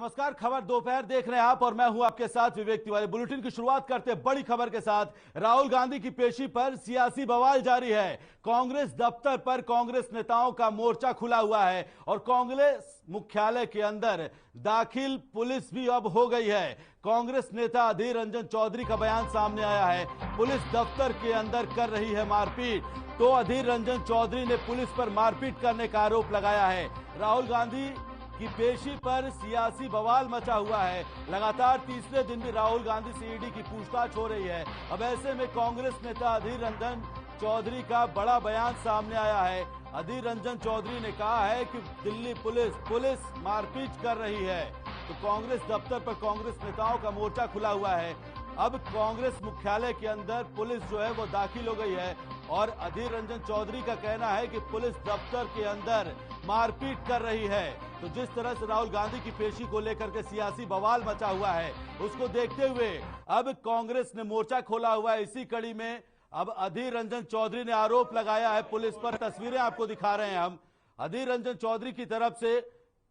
नमस्कार, खबर दोपहर देख रहे हैं आप और मैं हूं आपके साथ विवेक तिवारी। बुलेटिन की शुरुआत करते हैं बड़ी खबर के साथ। राहुल गांधी की पेशी पर सियासी बवाल जारी है। कांग्रेस दफ्तर पर कांग्रेस नेताओं का मोर्चा खुला हुआ है और कांग्रेस मुख्यालय के अंदर दाखिल पुलिस भी अब हो गई है। कांग्रेस नेता अधीर रंजन चौधरी का बयान सामने आया है। पुलिस दफ्तर के अंदर कर रही है मारपीट। तो अधीर रंजन चौधरी ने पुलिस पर मारपीट करने का आरोप लगाया है। राहुल गांधी की पेशी पर सियासी बवाल मचा हुआ है। लगातार तीसरे दिन भी राहुल गांधी से ईडी की पूछताछ हो रही है। अब ऐसे में कांग्रेस नेता अधीर रंजन चौधरी का बड़ा बयान सामने आया है। अधीर रंजन चौधरी ने कहा है कि दिल्ली पुलिस मारपीट कर रही है। तो कांग्रेस दफ्तर पर कांग्रेस नेताओं का मोर्चा खुला हुआ है। अब कांग्रेस मुख्यालय के अंदर पुलिस जो है वो दाखिल हो गई है और अधीर रंजन चौधरी का कहना है कि पुलिस दफ्तर के अंदर मारपीट कर रही है। तो जिस तरह से राहुल गांधी की पेशी को लेकर के सियासी बवाल मचा हुआ है, उसको देखते हुए अब कांग्रेस ने मोर्चा खोला हुआ है। इसी कड़ी में अब अधीर रंजन चौधरी ने आरोप लगाया है पुलिस पर। तस्वीरें आपको दिखा रहे हैं हम। अधीर रंजन चौधरी की तरफ से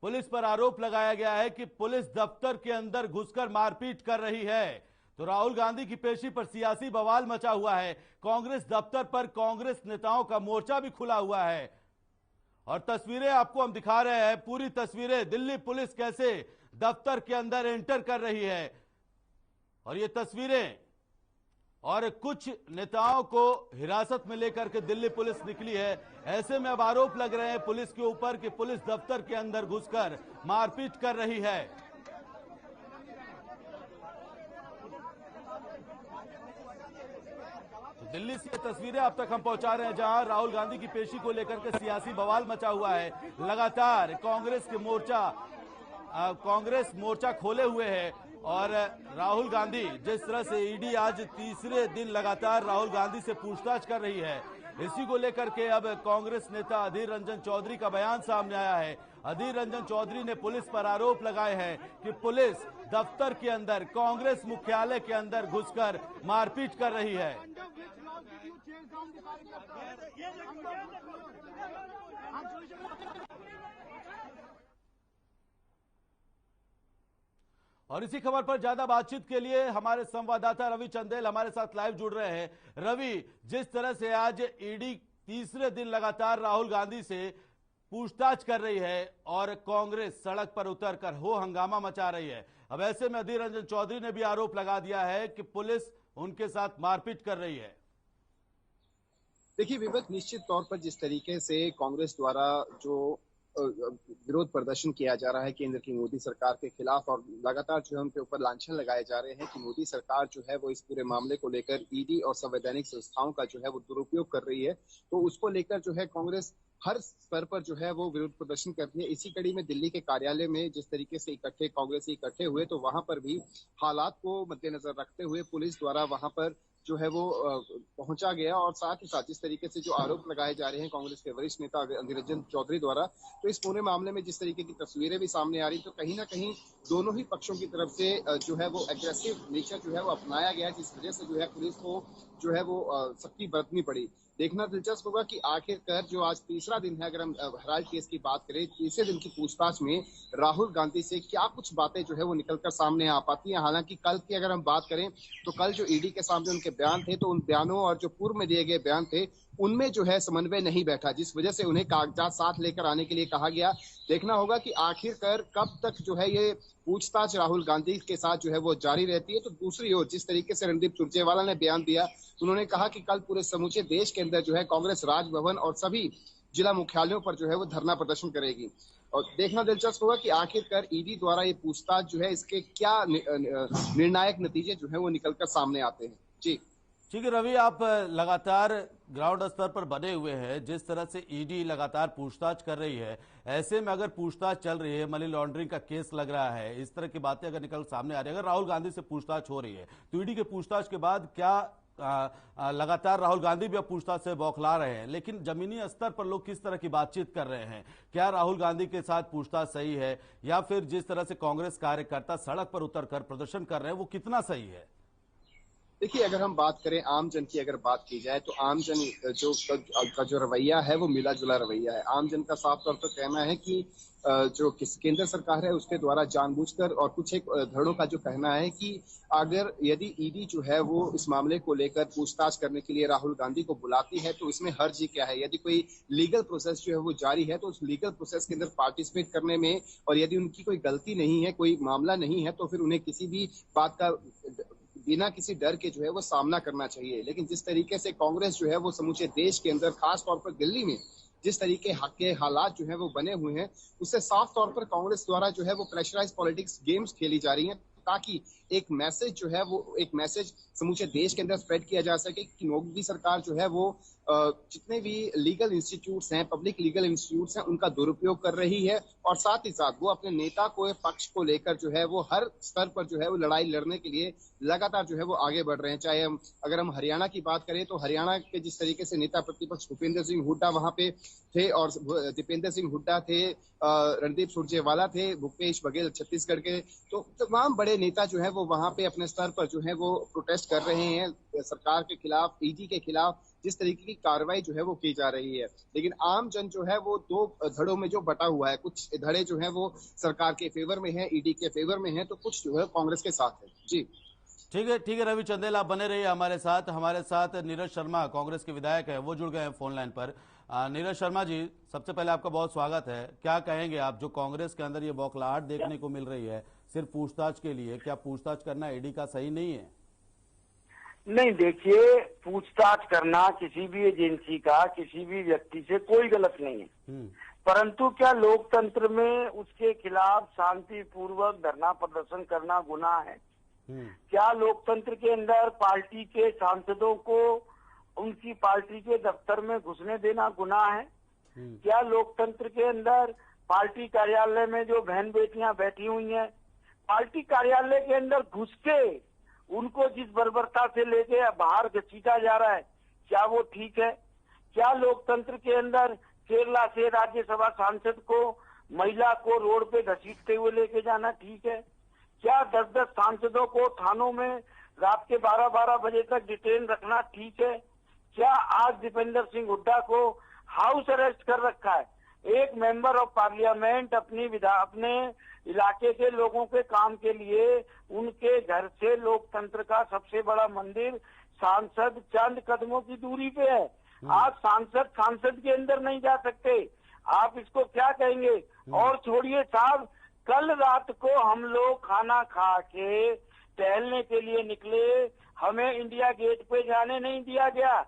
पुलिस पर आरोप लगाया गया है कि पुलिस दफ्तर के अंदर घुसकर मारपीट कर रही है। तो राहुल गांधी की पेशी पर सियासी बवाल मचा हुआ है। कांग्रेस दफ्तर पर कांग्रेस नेताओं का मोर्चा भी खुला हुआ है और तस्वीरें आपको हम दिखा रहे हैं। पूरी तस्वीरें दिल्ली पुलिस कैसे दफ्तर के अंदर एंटर कर रही है और ये तस्वीरें और कुछ नेताओं को हिरासत में लेकर के दिल्ली पुलिस निकली है। ऐसे में अब आरोप लग रहे हैं पुलिस के ऊपर कि पुलिस दफ्तर के अंदर घुसकर मारपीट कर रही है। दिल्ली से तस्वीरें आप तक हम पहुंचा रहे हैं जहां राहुल गांधी की पेशी को लेकर के सियासी बवाल मचा हुआ है। लगातार कांग्रेस मोर्चा खोले हुए है और राहुल गांधी जिस तरह से ईडी आज तीसरे दिन लगातार राहुल गांधी से पूछताछ कर रही है, इसी को लेकर के अब कांग्रेस नेता अधीर रंजन चौधरी का बयान सामने आया है। अधीर रंजन चौधरी ने पुलिस पर आरोप लगाए हैं कि पुलिस दफ्तर के अंदर कांग्रेस मुख्यालय के अंदर घुसकर मारपीट कर रही है। और इसी खबर पर ज्यादा बातचीत के लिए हमारे संवाददाता रवि चंदेल हमारे साथ लाइव जुड़ रहे हैं। रवि, जिस तरह से आज ईडी तीसरे दिन लगातार राहुल गांधी से पूछताछ कर रही है और कांग्रेस सड़क पर उतरकर हो हंगामा मचा रही है, अब ऐसे में अधीर रंजन चौधरी ने भी आरोप लगा दिया है कि पुलिस उनके साथ मारपीट कर रही है। देखिए विवेक, निश्चित तौर पर जिस तरीके से कांग्रेस द्वारा जो विरोध प्रदर्शन किया जा रहा है केंद्र की मोदी सरकार के खिलाफ और लगातार जो है उनके ऊपर लांछन लगाए जा रहे हैं कि मोदी सरकार जो है वो इस पूरे मामले को लेकर ईडी और संवैधानिक संस्थाओं का जो है वो दुरुपयोग कर रही है, तो उसको लेकर जो है कांग्रेस हर स्तर पर जो है वो विरोध प्रदर्शन करती है। इसी कड़ी में दिल्ली के कार्यालय में जिस तरीके से कांग्रेस इकट्ठे हुए, तो वहां पर भी हालात को मद्देनजर रखते हुए पुलिस द्वारा वहां पर जो है वो पहुंचा गया और साथ ही साथ जिस तरीके से जो आरोप लगाए जा रहे हैं कांग्रेस के वरिष्ठ नेता अधीर रंजन चौधरी द्वारा, तो इस पूरे मामले में जिस तरीके की तस्वीरें भी सामने आ रही, तो कहीं ना कहीं दोनों ही पक्षों की तरफ से जो है वो एग्रेसिव नेचर जो है वो अपनाया गया, जिस वजह से जो है पुलिस को जो है वो सख्ती बरतनी पड़ी। देखना दिलचस्प होगा कि आखिरकार जो आज तीसरा दिन है, अगर हम हराज केस की बात करें, तीसरे दिन की पूछताछ में राहुल गांधी से क्या कुछ बातें जो है वो निकलकर सामने आ पाती हैं। हालांकि कल की अगर हम बात करें तो कल जो ईडी के सामने उनके बयान थे, तो उन बयानों और जो पूर्व में दिए गए बयान थे उनमें जो है समन्वय नहीं बैठा, जिस वजह से उन्हें कागजात साथ लेकर आने के लिए कहा गया। देखना होगा कि आखिरकार कब तक जो है ये पूछताछ राहुल गांधी के साथ जो है वो जारी रहती है। तो दूसरी ओर जिस तरीके से रणदीप सुरजेवाला ने बयान दिया, उन्होंने कहा कि कल पूरे समूचे देश के अंदर जो है कांग्रेस राजभवन और सभी जिला मुख्यालयों पर जो है वो धरना प्रदर्शन करेगी। और देखना दिलचस्प होगा कि आखिरकार ईडी द्वारा ये पूछताछ जो है इसके क्या निर्णायक नतीजे जो है वो निकलकर सामने आते हैं। जी ठीक है रवि, आप लगातार ग्राउंड स्तर पर बने हुए हैं। जिस तरह से ईडी लगातार पूछताछ कर रही है, ऐसे में अगर पूछताछ चल रही है, मनी लॉन्ड्रिंग का केस लग रहा है, इस तरह की बातें अगर निकल सामने आ रही है, अगर राहुल गांधी से पूछताछ हो रही है, तो ईडी के पूछताछ के बाद क्या लगातार राहुल गांधी भी अब पूछताछ से बौखला रहे हैं, लेकिन जमीनी स्तर पर लोग किस तरह की बातचीत कर रहे हैं? क्या राहुल गांधी के साथ पूछताछ सही है या फिर जिस तरह से कांग्रेस कार्यकर्ता सड़क पर उतरकर प्रदर्शन कर रहे हैं वो कितना सही है? देखिए, अगर हम बात करें आम जन की, अगर बात की जाए तो आम जन का जो रवैया है वो मिला जुला रवैया है। आम जन का साफ तौर पर कहना है कि जो केंद्र सरकार है उसके द्वारा जानबूझकर, और कुछ एक धड़ों का जो कहना है कि अगर यदि ईडी जो है वो इस मामले को लेकर पूछताछ करने के लिए राहुल गांधी को बुलाती है तो इसमें हर्ज क्या है। यदि कोई लीगल प्रोसेस जो है वो जारी है तो उस लीगल प्रोसेस के अंदर पार्टिसिपेट करने में, और यदि उनकी कोई गलती नहीं है, कोई मामला नहीं है, तो फिर उन्हें किसी भी बात का बिना किसी डर के जो है वो सामना करना चाहिए। लेकिन जिस तरीके से कांग्रेस जो है वो समूचे देश के अंदर, खास तौर पर दिल्ली में जिस तरीके के हालात जो है वो बने हुए हैं, उससे साफ तौर पर कांग्रेस द्वारा जो है वो प्रेशराइज पॉलिटिक्स गेम्स खेली जा रही हैं, ताकि एक मैसेज जो है वो, एक मैसेज समूचे देश के अंदर स्प्रेड किया जा सके कि मोदी सरकार जो है वो जितने भी लीगल इंस्टीट्यूट्स हैं, पब्लिक लीगल इंस्टीट्यूट्स हैं, उनका दुरुपयोग कर रही है। और साथ ही साथ वो अपने नेता को पक्ष को लेकर जो है वो हर स्तर पर जो है वो लड़ाई लड़ने के लिए लगातार जो है वो आगे बढ़ रहे हैं। चाहे अगर हम हरियाणा की बात करें तो हरियाणा के जिस तरीके से नेता प्रतिपक्ष भूपेंद्र सिंह हुड्डा वहां पे थे, और दीपेंद्र सिंह हुड्डा थे, रणदीप सुरजेवाला थे, भूपेश बघेल छत्तीसगढ़ के, तो तमाम बड़े नेता जो है वो वहां पे अपने स्तर पर जो है वो प्रोटेस्ट कर रहे हैं सरकार के खिलाफ, ईडी के खिलाफ, जिस तरीके की कार्रवाई जो है वो की जा रही है। लेकिन आम जन जो है वो दो धड़ों में जो बटा हुआ है, कुछ धड़े जो है वो सरकार के फेवर में है, ईडी के फेवर में है, तो कुछ जो है कांग्रेस के साथ है। जी ठीक है रवि चंदेल, आप बने रहिए हमारे साथ नीरज शर्मा कांग्रेस के विधायक है, वो जुड़ गए हैं फोन लाइन पर। नीरज शर्मा जी, सबसे पहले आपका बहुत स्वागत है। क्या कहेंगे आप, जो कांग्रेस के अंदर ये बौखलाहट देखने को मिल रही है सिर्फ पूछताछ के लिए, क्या पूछताछ करना ईडी का सही नहीं है? नहीं, देखिए, पूछताछ करना किसी भी एजेंसी का किसी भी व्यक्ति से कोई गलत नहीं है, परंतु क्या लोकतंत्र में उसके खिलाफ शांतिपूर्वक धरना प्रदर्शन करना गुनाह है? क्या लोकतंत्र के अंदर पार्टी के सांसदों को उनकी पार्टी के दफ्तर में घुसने देना गुनाह है? क्या लोकतंत्र के अंदर पार्टी कार्यालय में जो बहन बेटियां बैठी हुई हैं, पार्टी कार्यालय के अंदर घुस के उनको जिस बर्बरता से लेके बाहर घसीटा जा रहा है, क्या वो ठीक है? क्या लोकतंत्र के अंदर केरला से राज्यसभा सांसद को, महिला को रोड पे घसीटते हुए लेके जाना ठीक है? क्या 10-10 सांसदों को थानों में रात के 12-12 बजे तक डिटेन रखना ठीक है? क्या आज दीपेंद्र सिंह हुड्डा को हाउस अरेस्ट कर रखा है? एक मेंबर ऑफ पार्लियामेंट अपने इलाके के लोगों के काम के लिए उनके घर से लोकतंत्र का सबसे बड़ा मंदिर सांसद चंद कदमों की दूरी पे है। आज सांसद के अंदर नहीं जा सकते, आप इसको क्या कहेंगे? और छोड़िए साहब, कल रात को हम लोग खाना खा के टहलने के लिए निकले, हमें इंडिया गेट पे जाने नहीं दिया गया।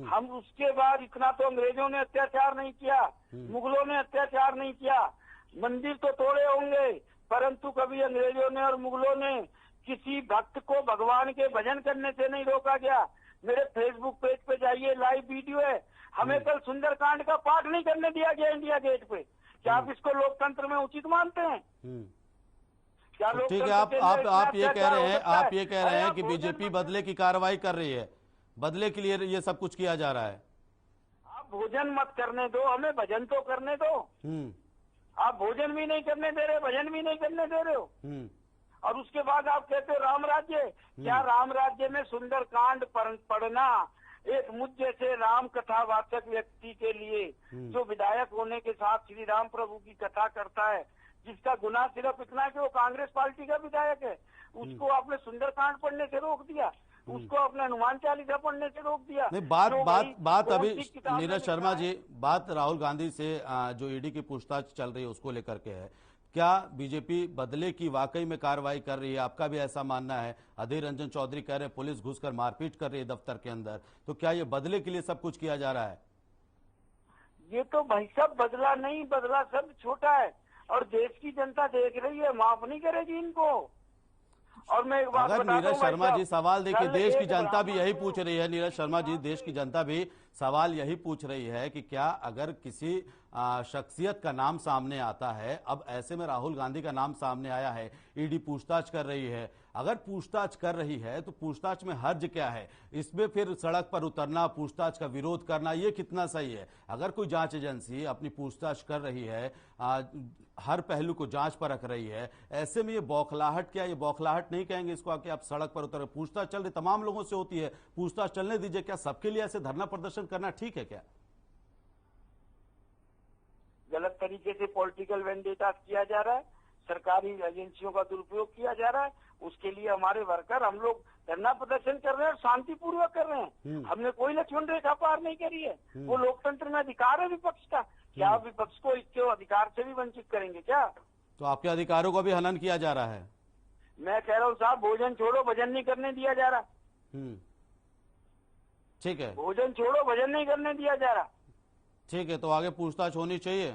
हम उसके बाद इतना तो अंग्रेजों ने अत्याचार नहीं किया, मुगलों ने अत्याचार नहीं किया, मंदिर तो तोड़े होंगे, परंतु कभी अंग्रेजों ने और मुगलों ने किसी भक्त को भगवान के भजन करने से नहीं रोका गया। मेरे फेसबुक पेज पे जाइए, लाइव वीडियो है, हमें कल सुंदरकांड का पाठ नहीं करने दिया गया इंडिया गेट पे। क्या आप इसको लोकतंत्र में उचित मानते हैं? क्या ठीक है, आप ये कह रहे हैं कि बीजेपी बदले की कार्रवाई कर रही है, बदले के लिए ये सब कुछ किया जा रहा है। आप भोजन मत करने दो, हमें भजन तो करने दो। आप भोजन भी नहीं करने दे रहे, भजन भी नहीं करने दे रहे हो, और उसके बाद आप कहते हो राम राज्य। क्या राम राज्य में सुंदरकांड पढ़ना एक मुझ जैसे राम कथावाचक व्यक्ति के लिए, जो विधायक होने के साथ श्री राम प्रभु की कथा करता है, जिसका गुनाह सिर्फ इतना है कि वो कांग्रेस पार्टी का विधायक है, उसको आपने सुंदरकांड पढ़ने से रोक दिया, उसको अपने हनुमान चालीसा पढ़ने से रोक दिया? नहीं, बात अभी नीरज शर्मा जी, बात राहुल गांधी से जो ईडी की पूछताछ चल रही है उसको लेकर के है। क्या बीजेपी बदले की वाकई में कार्रवाई कर रही है? आपका भी ऐसा मानना है? अधीर रंजन चौधरी कह रहे हैं पुलिस घुसकर मारपीट कर रही है दफ्तर के अंदर, तो क्या ये बदले के लिए सब कुछ किया जा रहा है? ये तो भाई साहब बदला नहीं, बदला सब छोटा है, और देश की जनता देख रही है, माफ नहीं करेगी इनको। और मैं एक बात अगर नीरज शर्मा जी, सवाल देखिए, देश की जनता भी यही पूछ रही है, नीरज शर्मा जी, देश की जनता भी सवाल यही पूछ रही है कि क्या अगर किसी शख्सियत का नाम सामने आता है, अब ऐसे में राहुल गांधी का नाम सामने आया है, ईडी पूछताछ कर रही है, अगर पूछताछ कर रही है तो पूछताछ में हर्ज क्या है? इसमें फिर सड़क पर उतरना, पूछताछ का विरोध करना, ये कितना सही है? अगर कोई जांच एजेंसी अपनी पूछताछ कर रही है, हर पहलू को जांच पर रख रही है, ऐसे में ये बौखलाहट, क्या ये बौखलाहट नहीं कहेंगे इसको आके आप सड़क पर उतर? पूछताछ चल रही, तमाम लोगों से होती है, पूछताछ चलने दीजिए। क्या सबके लिए ऐसे धरना प्रदर्शन करना ठीक है क्या? गलत तरीके से पॉलिटिकल वेंडेटा किया जा रहा है, सरकारी एजेंसियों का दुरुपयोग किया जा रहा है। उसके लिए हमारे वर्कर, हम लोग धरना प्रदर्शन कर रहे हैं और शांतिपूर्वक कर रहे हैं। हमने कोई लक्ष्मण रेखा पार नहीं करी है। वो लोकतंत्र में अधिकार है विपक्ष का। क्या विपक्ष को इसके अधिकार से भी वंचित करेंगे क्या? तो आपके अधिकारों को भी हनन किया जा रहा है। मैं कह रहा हूँ साहब, भोजन छोड़ो, भजन नहीं करने दिया जा रहा। ठीक है, भोजन छोड़ो, भजन नहीं करने दिया जा रहा। ठीक है, तो आगे पूछताछ होनी चाहिए।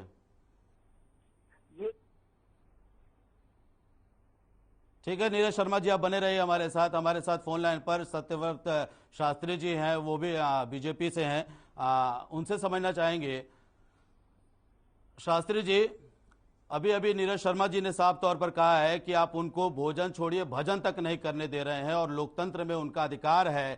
ठीक है, नीरज शर्मा जी आप बने रहिए हमारे साथ फोन लाइन पर सत्यव्रत शास्त्री जी हैं, वो भी बीजेपी से हैं, उनसे समझना चाहेंगे। शास्त्री जी, अभी अभी नीरज शर्मा जी ने साफ तौर पर कहा है कि आप उनको भोजन छोड़िए, भजन तक नहीं करने दे रहे हैं और लोकतंत्र में उनका अधिकार है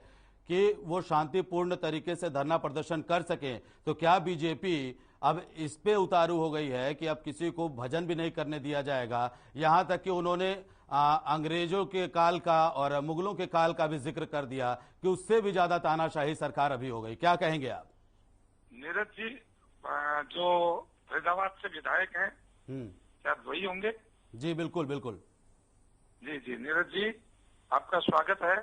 कि वो शांतिपूर्ण तरीके से धरना प्रदर्शन कर सकें। तो क्या बीजेपी अब इस पे उतारू हो गई है कि अब किसी को भजन भी नहीं करने दिया जाएगा? यहां तक कि उन्होंने अंग्रेजों के काल का और मुगलों के काल का भी जिक्र कर दिया कि उससे भी ज्यादा तानाशाही सरकार अभी हो गई। क्या कहेंगे आप? नीरज जी, जो फरीदाबाद से विधायक हैं, क्या वही होंगे? जी बिल्कुल बिल्कुल। जी नीरज जी, आपका स्वागत है।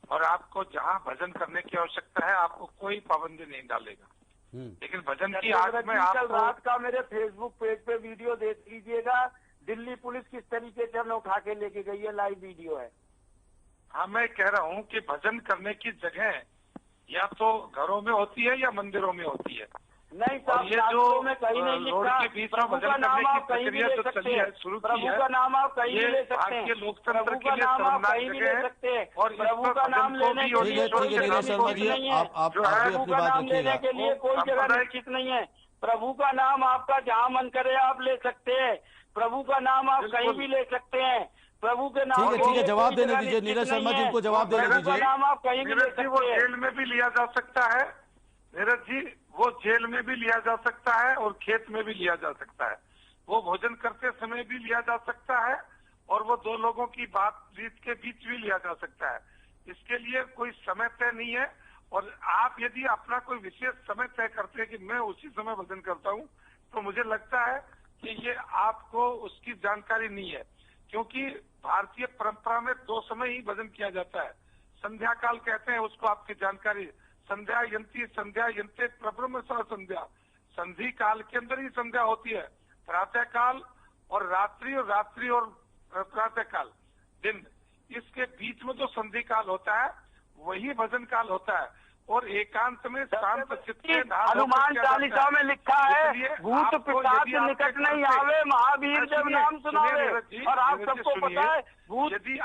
और आपको जहां भजन करने की आवश्यकता है, आपको कोई पाबंदी नहीं डालेगा। लेकिन भजन की आग में आप कल रात का मेरे फेसबुक पेज पे वीडियो देख लीजिएगा, दिल्ली पुलिस किस तरीके से हमें उठा के लेके गई है, लाइव वीडियो है। हाँ, मैं कह रहा हूँ कि भजन करने की जगह या तो घरों में होती है या मंदिरों में होती है। नहीं साहब, ये जो में कहीं नहीं लिखा, के बीच में भजन करने की प्रक्रिया जो चली है, शुरू की है, प्रभु का नाम आप कहीं भी ले सकते हैं, लोकतंत्र के लिए शर्मनाक जगह है। और प्रभु का नाम लेने के लिए ठीक है नीरज शर्मा जी, आप प्रभु का नाम लेने के लिए कोई जगह निश्चित नहीं है। प्रभु का नाम आपका जहाँ मन करे आप ले सकते हैं, प्रभु का नाम आप कहीं भी ले सकते हैं। प्रभु के नाम, ठीक है, जवाब देने दीजिए नीरज शर्मा जी को, जवाब देने दीजिए। नाम आप कहीं भी ले सकते हैं। वो जेल में भी लिया जा सकता है नीरज जी, वो जेल में भी लिया जा सकता है और खेत में भी लिया जा सकता है। वो भोजन करते समय भी लिया जा सकता है और वो दो लोगों की बातचीत के बीच भी लिया जा सकता है। इसके लिए कोई समय तय नहीं है। और आप यदि अपना कोई विशेष समय तय करते हैं कि मैं उसी समय भजन करता हूँ, तो मुझे लगता है कि ये आपको उसकी जानकारी नहीं है। क्योंकि भारतीय परंपरा में दो समय ही भजन किया जाता है। संध्या काल कहते हैं उसको, आपकी जानकारी, संध्या यंते प्रब्रह्म सा संध्या, संधि काल के अंदर ही संध्या होती है। प्रातः काल और रात्रि और प्रातः काल, दिन, इसके बीच में जो संधि काल होता है वही भजन काल होता है। और एकांत में शांत चित्त में हनुमान चालीसा में लिखा है, भूत पिशाच निकट नहीं आवे, महावीर जब नाम सुनावे। और आप सबको पता है, यदि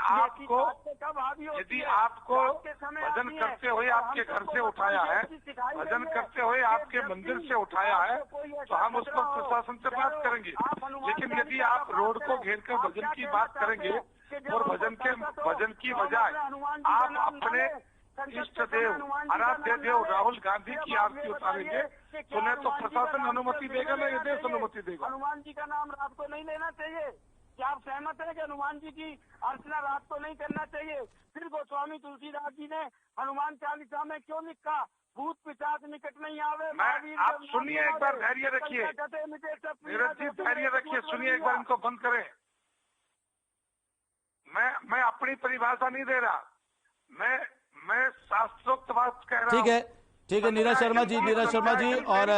आपको भजन करते हुए आपके घर से उठाया है, भजन करते हुए आपके मंदिर से उठाया है, तो हम उस पर प्रशासन से बात करेंगे। लेकिन यदि आप रोड को घेर कर भजन की बात करेंगे और भजन की बजाय आप अपने इष्ट देव, आराध्य देव राहुल गांधी की आरती उतारेंगे, तो न तो प्रशासन अनुमति देगा न ये देश अनुमति देगा। हनुमान जी का नाम रात को नहीं लेना चाहिए। क्या आप सहमत हैं कि हनुमान जी की अर्चना रात को नहीं करना चाहिए? फिर गोस्वामी तुलसीदास जी ने हनुमान चालीसा में क्यों लिखा, भूत पिशाच निकट नहीं आवे। आप सुनिए, एक बार धैर्य रखिए नीरज जी, धैर्य रखिए, सुनिए एक बार, इनको बंद करें। मैं अपनी परिभाषा नहीं दे रहा, मैं शास्त्रोक्त बात कह रहा हूं। ठीक है नीरज शर्मा जी और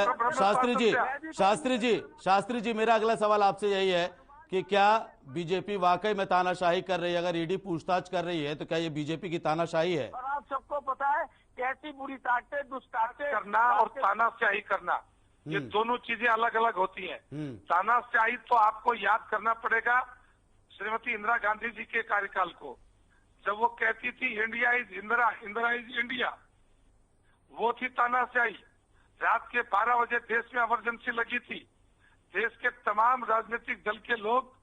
शास्त्री जी, मेरा अगला सवाल आपसे यही है कि क्या बीजेपी वाकई में तानाशाही कर रही है? अगर ईडी पूछताछ कर रही है तो क्या ये बीजेपी की तानाशाही है? और आप सबको पता है कैसी बुरी ताकतें, दुष्टाकतें करना और तानाशाही करना, ये दोनों चीजें अलग अलग होती हैं। तानाशाही तो आपको याद करना पड़ेगा श्रीमती इंदिरा गांधी जी के कार्यकाल को, जब वो कहती थी India is Indira, Indira is India, वो थी तानाशाही। रात के 12 बजे देश में इमरजेंसी लगी थी। देश के तमाम राजनीतिक दल के लोग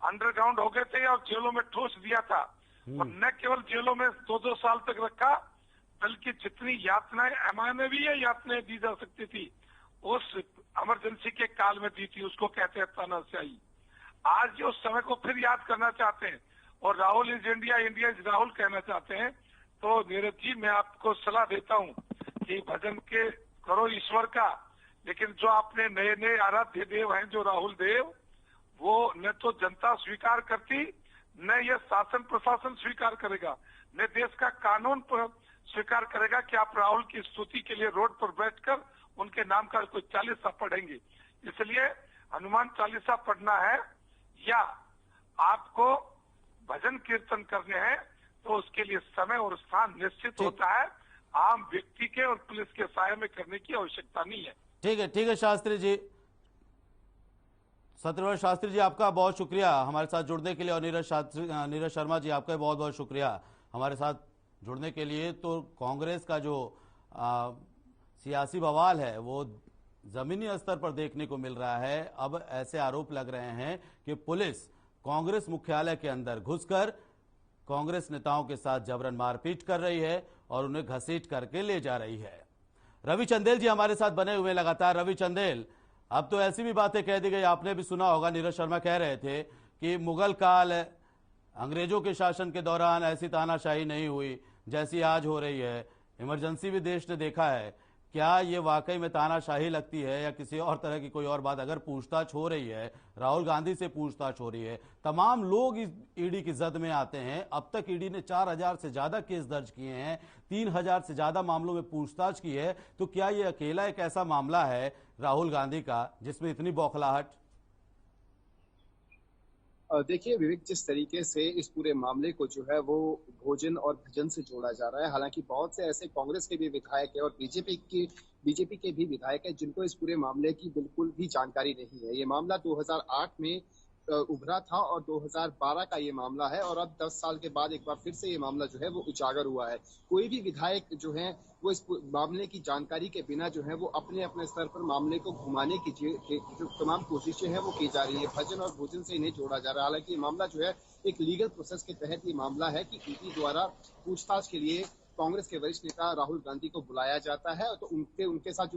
अंडरग्राउंड हो गए थे और जेलों में ठोस दिया था। और न केवल जेलों में 2-2 साल तक रखा, बल्कि जितनी यातनाएं अमानवीय यातनाएं दी जा सकती थी उस इमरजेंसी के काल में दी थी। उसको कहते हैं तानाशाही। आज जो उस समय को फिर याद करना चाहते हैं और Rahul is India, India is Rahul कहना चाहते हैं, तो नीरज जी मैं आपको सलाह देता हूं कि भजन के करो ईश्वर का, लेकिन जो आपने नए नए आराध्य देव हैं जो राहुल देव, वो न तो जनता स्वीकार करती, न ये शासन प्रशासन स्वीकार करेगा, न देश का कानून स्वीकार करेगा कि आप राहुल की स्तुति के लिए रोड पर बैठकर उनके नाम का कोई 40सा पढ़ेंगे। इसलिए हनुमान 40सा पढ़ना है या आपको भजन कीर्तन करने हैं तो उसके लिए समय और स्थान निश्चित होता है। आम व्यक्ति के और पुलिस के साये में करने की आवश्यकता नहीं है। ठीक है शास्त्री जी, सत्यव्रत शास्त्री जी आपका बहुत शुक्रिया हमारे साथ जुड़ने के लिए, और नीरज शर्मा जी आपका बहुत बहुत शुक्रिया हमारे साथ जुड़ने के लिए। तो कांग्रेस का जो सियासी बवाल है वो जमीनी स्तर पर देखने को मिल रहा है। अब ऐसे आरोप लग रहे हैं कि पुलिस कांग्रेस मुख्यालय के अंदर घुसकर कांग्रेस नेताओं के साथ जबरन मारपीट कर रही है और उन्हें घसीट करके ले जा रही है। रवि चंदेल जी हमारे साथ बने हुए लगातार। रवि चंदेल, अब तो ऐसी भी बातें कह दी गई, आपने भी सुना होगा, नीरज शर्मा कह रहे थे कि मुगल काल अंग्रेजों के शासन के दौरान ऐसी तानाशाही नहीं हुई जैसी आज हो रही है। इमरजेंसी भी देश ने देखा है। क्या ये वाकई में तानाशाही लगती है या किसी और तरह की कोई और बात? अगर पूछताछ हो रही है, राहुल गांधी से पूछताछ हो रही है, तमाम लोग इस ईडी की जद में आते हैं। अब तक ईडी ने 4000 से ज्यादा केस दर्ज किए हैं, 3000 से ज्यादा मामलों में पूछताछ की है। तो क्या ये अकेला एक ऐसा मामला है राहुल गांधी का जिसमें इतनी बौखलाहट? देखिए विवेक, जिस तरीके से इस पूरे मामले को जो है वो भोजन और भजन से जोड़ा जा रहा है, हालांकि बहुत से ऐसे कांग्रेस के भी विधायक है और बीजेपी के भी विधायक है जिनको इस पूरे मामले की बिल्कुल भी जानकारी नहीं है। ये मामला 2008 में उभरा था और 2012 का ये मामला है और अब 10 साल के बाद एक बार फिर से ये मामला जो है वो उजागर हुआ है। कोई भी विधायक जो है वो इस मामले की जानकारी के बिना जो है वो अपने अपने स्तर पर मामले को घुमाने की जो तमाम कोशिशें हैं वो की जा रही है। भजन और भोजन से इन्हें जोड़ा जा रहा है। हालांकि ये मामला जो है एक लीगल प्रोसेस के तहत ये मामला है कि ईडी द्वारा पूछताछ के लिए कांग्रेस के वरिष्ठ नेता राहुल गांधी को बुलाया जाता है। तो उनके साथ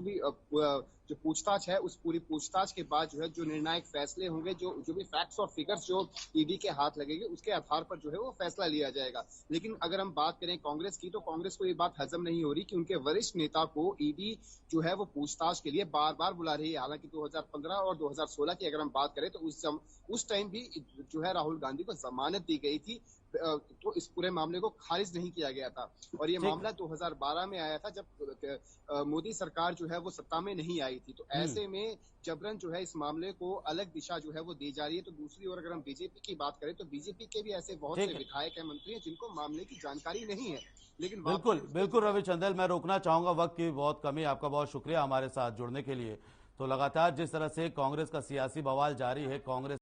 जो पूछताछ है, उस पूरी पूछताछ के बाद जो है जो निर्णायक फैसले होंगे, जो भी फैक्ट्स और फिगर्स जो ईडी के हाथ लगेंगे उसके आधार पर जो है वो फैसला लिया जाएगा। लेकिन अगर हम बात करें कांग्रेस की, तो कांग्रेस को ये बात हजम नहीं हो रही कि उनके वरिष्ठ नेता को ईडी जो है वो पूछताछ के लिए बार बार बुला रही है। हालांकि 2015 और 2016 की अगर हम बात करें तो उस टाइम भी जो है राहुल गांधी को जमानत दी गई थी, तो इस पूरे मामले को खारिज नहीं किया गया था। और ये मामला 2012 में आया था जब मोदी सरकार जो है वो सत्ता में नहीं आई थी। तो ऐसे में जबरन जो है इस मामले को अलग दिशा जो है वो दी जा रही है। तो दूसरी ओर अगर हम बीजेपी की बात करें तो बीजेपी के भी ऐसे बहुत से विधायक हैं, मंत्री हैं जिनको मामले की जानकारी नहीं है। लेकिन बिल्कुल रवि चंदेल, मैं रोकना चाहूंगा, वक्त की बहुत कमी। आपका बहुत शुक्रिया हमारे साथ जुड़ने के लिए। तो लगातार जिस तरह से कांग्रेस का सियासी बवाल जारी है, कांग्रेस